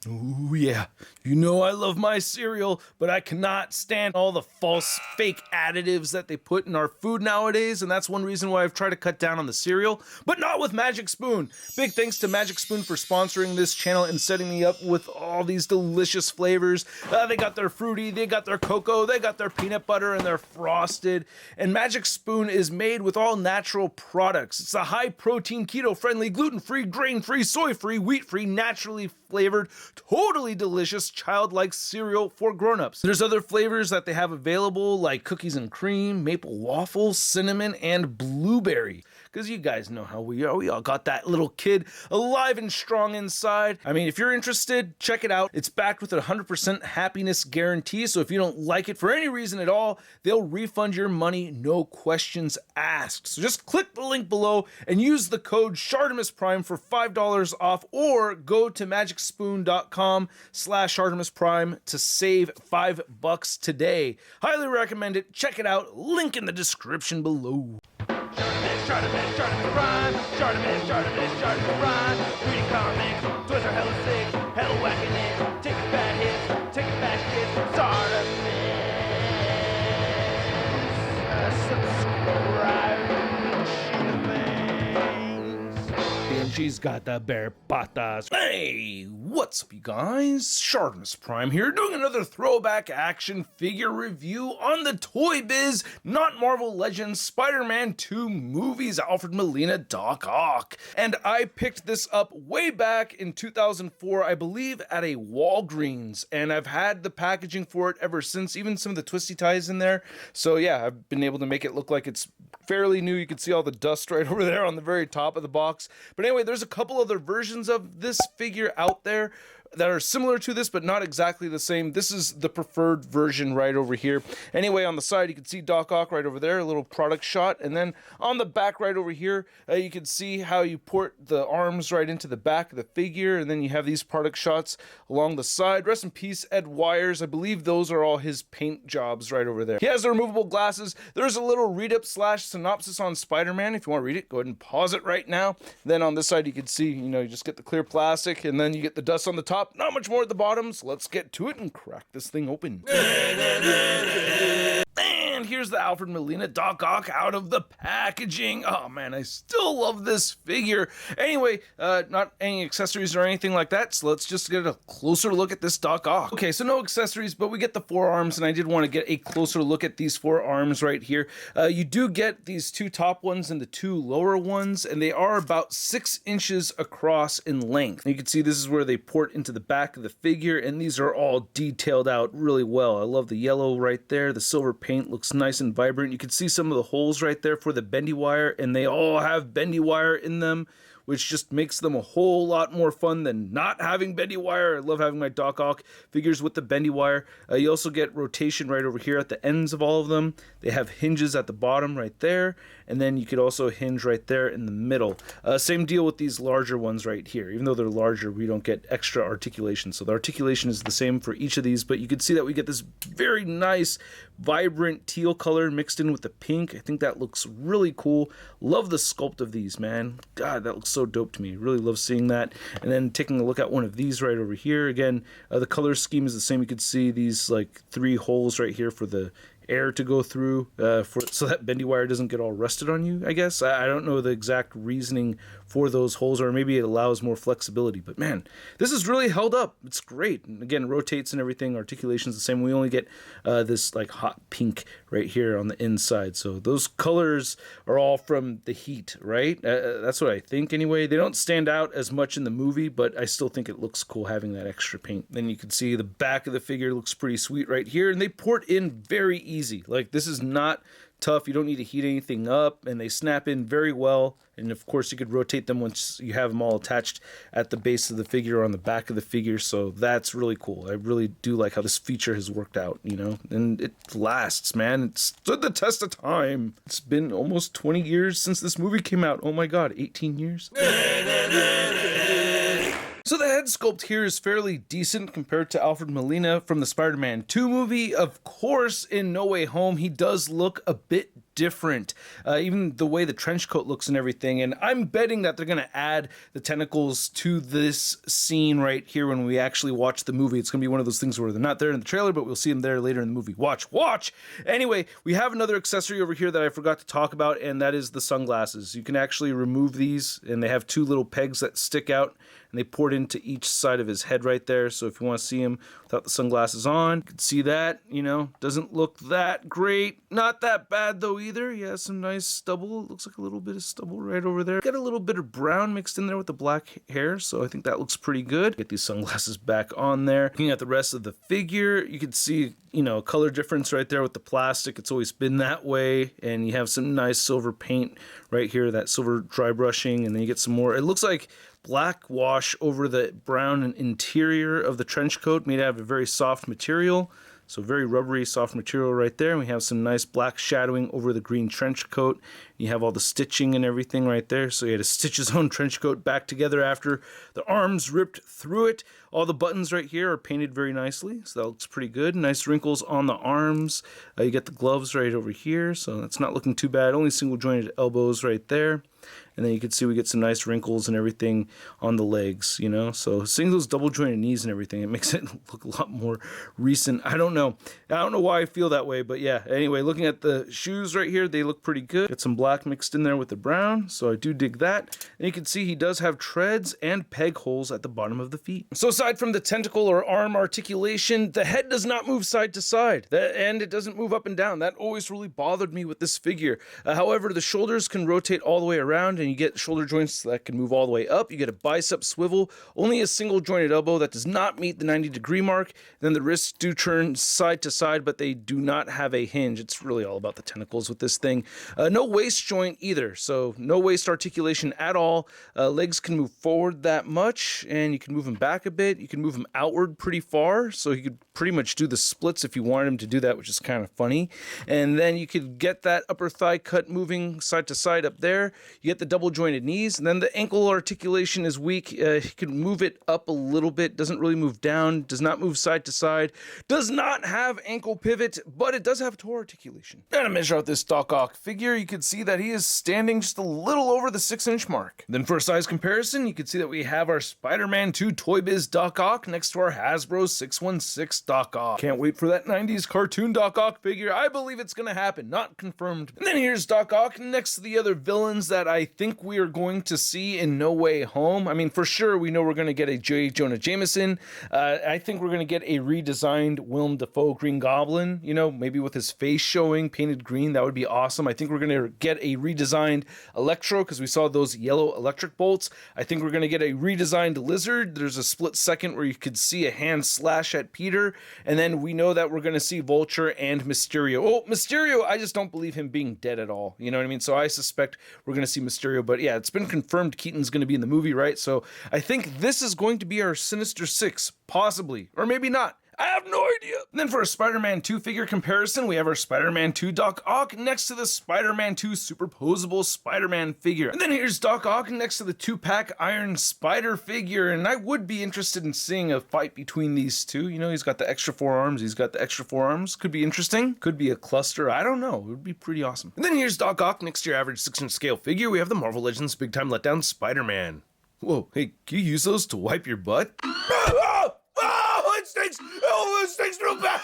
Ooh, yeah. You know I love my cereal, but I cannot stand all the false, fake additives that they put in our food nowadays, and that's one reason why I've tried to cut down on the cereal, but not with Magic Spoon. Big thanks to Magic Spoon for sponsoring this channel and setting me up with all these delicious flavors. They got their fruity, they got their cocoa, they got their peanut butter, and they're frosted. And Magic Spoon is made with all natural products. It's a high-protein, keto-friendly, gluten-free, grain-free, soy-free, wheat-free, naturally flavored, totally delicious childlike cereal for grown-ups. There's other flavors that they have available like cookies and cream, maple waffles, cinnamon, and blueberry. Because you guys know how we are. We all got that little kid alive and strong inside. I mean, if you're interested, check it out. It's backed with a 100% happiness guarantee. So if you don't like it for any reason at all, they'll refund your money, no questions asked. So just click the link below and use the code ShartimusPrime for $5 off, or go to magicspoon.com/ShartimusPrime to save $5 today. Highly recommend it. Check it out. Link in the description below. ShartimusPrime, ShartimusPrime. Reading comics, toys are hella sick, hella whacking it. Taking bad hits, taking bad shit. Subscribe. And she's got the bare patas. Hey, what's up, you guys? ShartimusPrime here, doing another throwback action figure review on the ToyBiz, not Marvel Legends, Spider-Man 2 movies, Alfred, Molina, Doc Ock. And I picked this up way back in 2004, I believe, at a Walgreens, and I've had the packaging for it ever since, even some of the twisty ties in there. So yeah, I've been able to make it look like it's fairly new. You can see all the dust right over there on the very top of the box. But anyway, there's a couple other versions of this figure out there that are similar to this, but not exactly the same. This is the preferred version right over here. Anyway, on the side, you can see Doc Ock right over there, a little product shot. And then on the back right over here, you can see how you port the arms right into the back of the figure. And then you have these product shots along the side. Rest in peace, Ed Wires. I believe those are all his paint jobs right over there. He has the removable glasses. There's a little read-up/synopsis on Spider-Man. If you want to read it, go ahead and pause it right now. Then on this side, you can see, you just get the clear plastic, and then you get the dust on the top. Not much more at the bottom, so let's get to it and crack this thing open. And here's the Alfred, Molina, Doc Ock out of the packaging. Oh man, I still love this figure. Anyway, not any accessories or anything like that, so let's just get a closer look at this Doc Ock. Okay, so no accessories, but we get the forearms, and I did want to get a closer look at these forearms right here. You do get these two top ones and the two lower ones, and they are about 6 inches across in length. And you can see this is where they port into the back of the figure, and these are all detailed out really well. I love the yellow right there. The silver paint looks nice and vibrant. You can see some of the holes right there for the bendy wire, and they all have bendy wire in them, which just makes them a whole lot more fun than not having bendy wire. I love having my Doc Ock figures with the bendy wire. You also get rotation right over here at the ends of all of them. They have hinges at the bottom right there, and then you could also hinge right there in the middle. Same deal with these larger ones right here. Even though they're larger, we don't get extra articulation. So the articulation is the same for each of these, but you can see that we get this very nice, vibrant teal color mixed in with the pink. I think that looks really cool. Love the sculpt of these, man. God, that looks so dope to me. Really love seeing that. And then taking a look at one of these right over here. Again, the color scheme is the same. You could see these like 3 holes right here for the air to go through so that bendy wire doesn't get all rusted on you, I guess. I don't know the exact reasoning for those holes, or maybe it allows more flexibility, but man, this is really held up. It's great. And again, it rotates and everything. Articulation's the same. We only get this like hot pink right here on the inside, so those colors are all from the heat, right? That's what I think anyway. They don't stand out as much in the movie, but I still think it looks cool having that extra paint. Then you can see the back of the figure looks pretty sweet right here, and they port in very easy. Like, this is not tough. You don't need to heat anything up, and they snap in very well. And of course, you could rotate them once you have them all attached at the base of the figure or on the back of the figure. So that's really cool. I really do like how this feature has worked out, and it lasts, man. It stood the test of time. It's been almost 20 years since this movie came out. Oh my God, 18 years? So the head sculpt here is fairly decent compared to Alfred Molina from the Spider-Man 2 movie. Of course, in No Way Home, he does look a bit different. Even the way the trench coat looks and everything. And I'm betting that they're going to add the tentacles to this scene right here when we actually watch the movie. It's going to be one of those things where they're not there in the trailer, but we'll see them there later in the movie. Watch! Anyway, we have another accessory over here that I forgot to talk about, and that is the sunglasses. You can actually remove these, and they have 2 little pegs that stick out, and they port into each side of his head right there. So if you want to see him without the sunglasses on, you can see that, doesn't look that great. Not that bad though either. He has some nice stubble. It looks like a little bit of stubble right over there. Got a little bit of brown mixed in there with the black hair, so I think that looks pretty good. Get these sunglasses back on there. Looking at the rest of the figure, you can see, a color difference right there with the plastic. It's always been that way, and you have some nice silver paint right here, that silver dry brushing, and then you get some more. It looks like black wash over the brown interior of the trench coat, made out of a very soft material. So very rubbery, soft material right there. And we have some nice black shadowing over the green trench coat. You have all the stitching and everything right there. So he had to stitch his own trench coat back together after the arms ripped through it. All the buttons right here are painted very nicely, so that looks pretty good. Nice wrinkles on the arms. You get the gloves right over here, so that's not looking too bad. Only single jointed elbows right there. And then you can see we get some nice wrinkles and everything on the legs, So seeing those double jointed knees and everything, it makes it look a lot more recent. I don't know why I feel that way, but yeah. Anyway, looking at the shoes right here, they look pretty good. Get some black mixed in there with the brown, so I do dig that. And you can see he does have treads and peg holes at the bottom of the feet. So aside from the tentacle or arm articulation, the head does not move side to side, and it doesn't move up and down. That always really bothered me with this figure. However, the shoulders can rotate all the way around, and you get shoulder joints that can move all the way up. You get a bicep swivel, only a single jointed elbow that does not meet the 90-degree mark. Then the wrists do turn side to side, but they do not have a hinge. It's really all about the tentacles with this thing. No waist joint either, so no waist articulation at all. Legs can move forward that much, and you can move them back a bit. You can move them outward pretty far, so you could pretty much do the splits if you wanted him to do that, which is kind of funny. And then you could get that upper thigh cut moving side to side up there. You get the double jointed knees, and then the ankle articulation is weak. You can move it up a little bit, doesn't really move down, does not move side to side, does not have ankle pivot, but it does have toe articulation. Now to measure out this Doc Ock figure, you can see that he is standing just a little over the 6-inch mark. Then for a size comparison, you can see that we have our Spider-Man 2 ToyBiz Doc Ock next to our Hasbro 616 Doc Ock. Can't wait for that 90s cartoon Doc Ock figure. I believe it's gonna happen, not confirmed. And then here's Doc Ock next to the other villains that I think we are going to see in No Way Home. I mean, for sure, we know we're going to get a J. Jonah Jameson. I think we're going to get a redesigned Willem Dafoe Green Goblin, maybe with his face showing, painted green. That would be awesome. I think we're going to get a redesigned Electro, because we saw those yellow electric bolts. I think we're going to get a redesigned Lizard. There's a split second where you could see a hand slash at Peter. And then we know that we're going to see Vulture and Mysterio. Oh, Mysterio, I just don't believe him being dead at all. You know what I mean? So I suspect we're going to see Mysterio, but yeah, it's been confirmed Keaton's going to be in the movie, right? So I think this is going to be our Sinister Six, possibly, or maybe not. I have no idea. And then for a Spider-Man 2 figure comparison, we have our Spider-Man 2 Doc Ock next to the Spider-Man 2 superposable Spider-Man figure. And then here's Doc Ock next to the 2-pack Iron Spider figure, and I would be interested in seeing a fight between these two. He's got the extra 4 arms, he's got the extra 4 arms. Could be interesting. Could be a cluster. I don't know. It would be pretty awesome. And then here's Doc Ock next to your average 6-inch scale figure. We have the Marvel Legends Big Time Letdown Spider-Man. Whoa, hey, can you use those to wipe your butt? It stinks! Oh, it stinks real bad!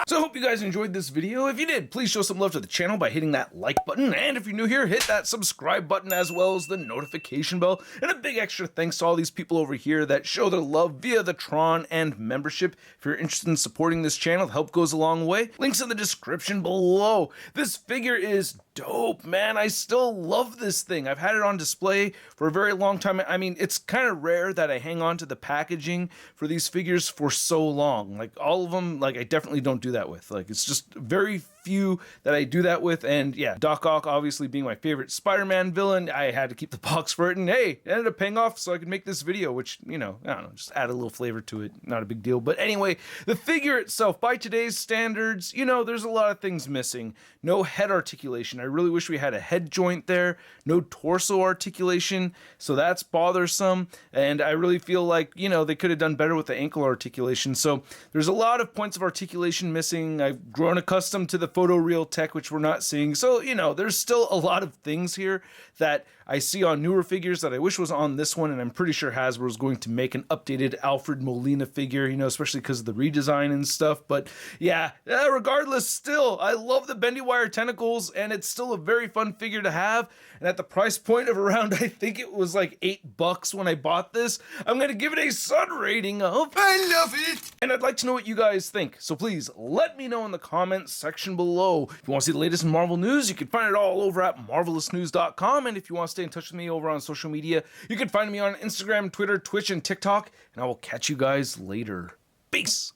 So I hope you guys enjoyed this video. If you did, please show some love to the channel by hitting that like button. And if you're new here, hit that subscribe button as well as the notification bell. And a big extra thanks to all these people over here that show their love via the Tron and membership. If you're interested in supporting this channel, the help goes a long way. Links in the description below. This figure is dope, man. I still love this thing. I've had it on display for a very long time. I mean, it's kind of rare that I hang on to the packaging for these figures for so long. Like all of them, like I definitely don't do that with. Like it's just very few that I do that with. And yeah, Doc Ock obviously being my favorite Spider-Man villain, I had to keep the box for it. And hey, it ended up paying off so I could make this video, which, I don't know, just add a little flavor to it. Not a big deal. But anyway, the figure itself, by today's standards, there's a lot of things missing. No head articulation. I really wish we had a head joint there. No torso articulation, so that's bothersome. And I really feel like, you know, they could have done better with the ankle articulation. So there's a lot of points of articulation missing. I've grown accustomed to the photoreal tech, which we're not seeing. So, you know, there's still a lot of things here that I see on newer figures that I wish was on this one, and I'm pretty sure Hasbro is going to make an updated Alfred Molina figure, you know, especially because of the redesign and stuff. But yeah, regardless, still, I love the bendy wire tentacles, and it's still a very fun figure to have. And at the price point of around, I think it was like $8 when I bought this, I'm going to give it a Sun rating of I love it! And I'd like to know what you guys think, so please let me know in the comments section below. If you want to see the latest in Marvel news, you can find it all over at marvelousnews.com, and if you want to stay in touch with me over on social media, you can find me on Instagram, Twitter, Twitch, and TikTok, and I will catch you guys later. Peace!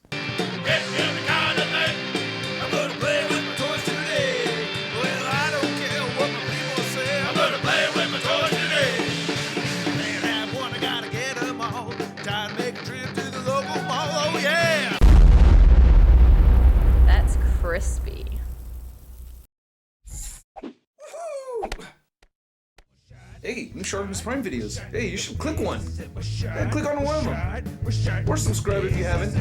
That's crispy. Hey, new ShartimusPrime videos. Hey, you should click one. Yeah, click on one of them. Or subscribe if you haven't.